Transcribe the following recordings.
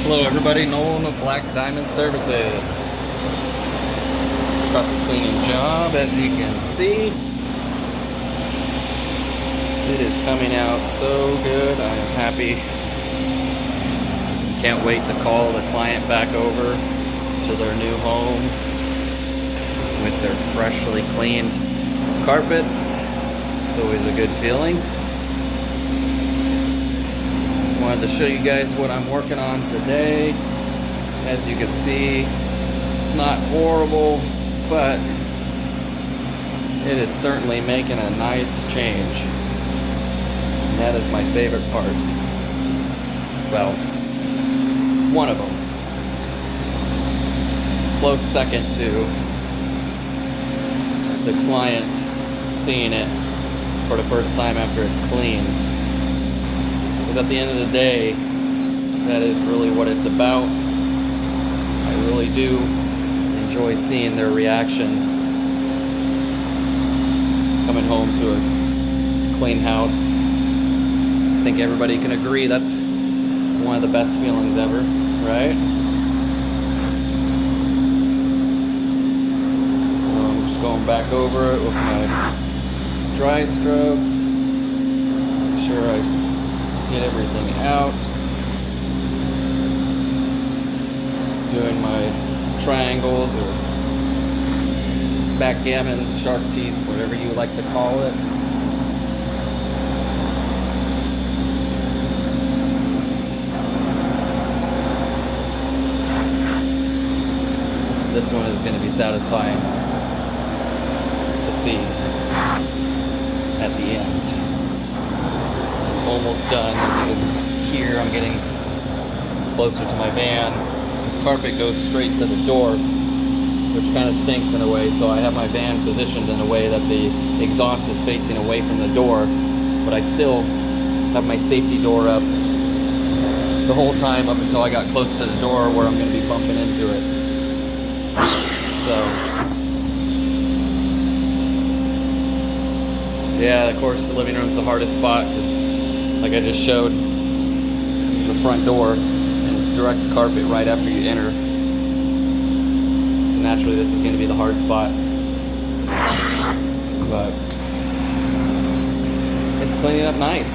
Hello everybody, Nolan of Black Diamond Services. Carpet cleaning job, as you can see. It is coming out so good. I am happy. Can't wait to call the client back over to their new home with their freshly cleaned carpets. It's always a good feeling. Wanted to show you guys what I'm working on today. As you can see, it's not horrible, but it is certainly making a nice change. And that is my favorite part. Well, one of them. Close second to the client seeing it for the first time after it's clean. At the end of the day, that is really what it's about. I really do enjoy seeing their reactions coming home to a clean house. I think everybody can agree that's one of the best feelings ever, right? So I'm just going back over it with my dry strokes. Make sure I get everything out. Doing my triangles or backgammon, shark teeth, whatever you like to call it. This one is going to be satisfying to see at the end. Almost done. As you can hear, I'm getting closer to my van. This carpet goes straight to the door, which kind of stinks in a way, so I have my van positioned in a way that the exhaust is facing away from the door, but I still have my safety door up the whole time up until I got close to the door where I'm going to be bumping into it. So yeah, of course the living room's the hardest spot because, like I just showed, the front door and it's direct carpet right after you enter. So naturally this is going to be the hard spot. But it's cleaning up nice.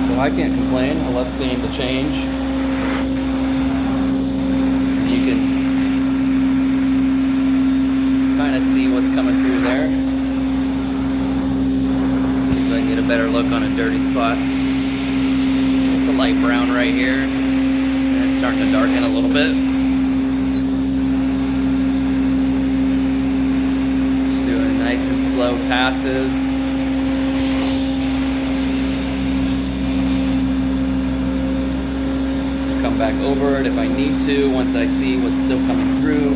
So I can't complain. I love seeing the change. You can kind of see what's coming through there. Get a better look on a dirty spot. It's a light brown right here, and it's starting to darken a little bit. Just doing nice and slow passes. Come back over it if I need to once I see what's still coming through.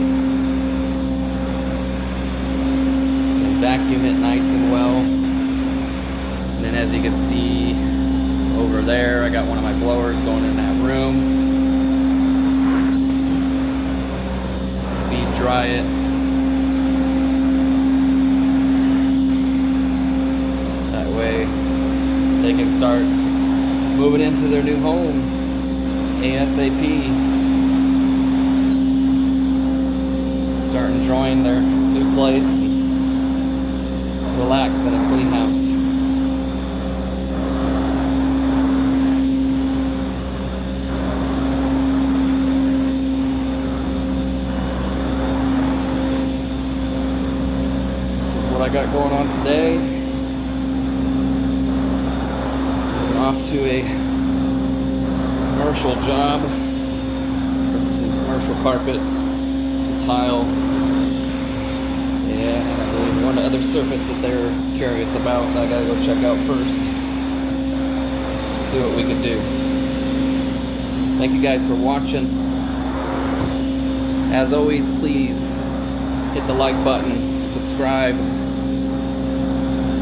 And vacuum it nice and well. And then as you can see over there, I got one of my blowers going in that room. Speed dry it. That way they can start moving into their new home ASAP. Start enjoying their new place and relax in a clean house. I got going on today. I'm off to a commercial job for some commercial carpet, some tile, and I believe one other surface that they're curious about that I gotta go check out first. See what we can do. Thank you guys for watching. As always, please hit the like button, subscribe.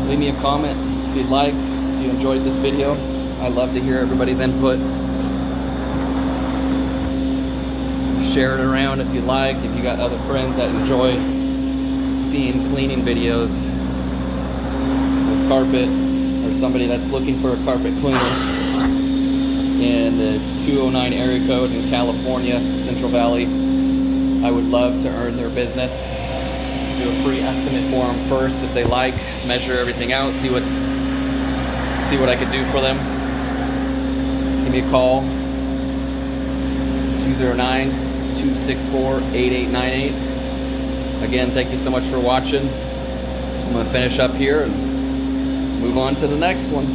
Leave me a comment if you'd like, if you enjoyed this video. I love to hear everybody's input. Share it around if you like, if you got other friends that enjoy seeing cleaning videos with carpet, or somebody that's looking for a carpet cleaner. in the 209 area code in California, Central Valley. I would love to earn their business. Do a free estimate for them first if they like, measure everything out, see what I could do for them. Give me a call, 209-264-8898. Again, thank you so much for watching. I'm gonna finish up here and move on to the next one.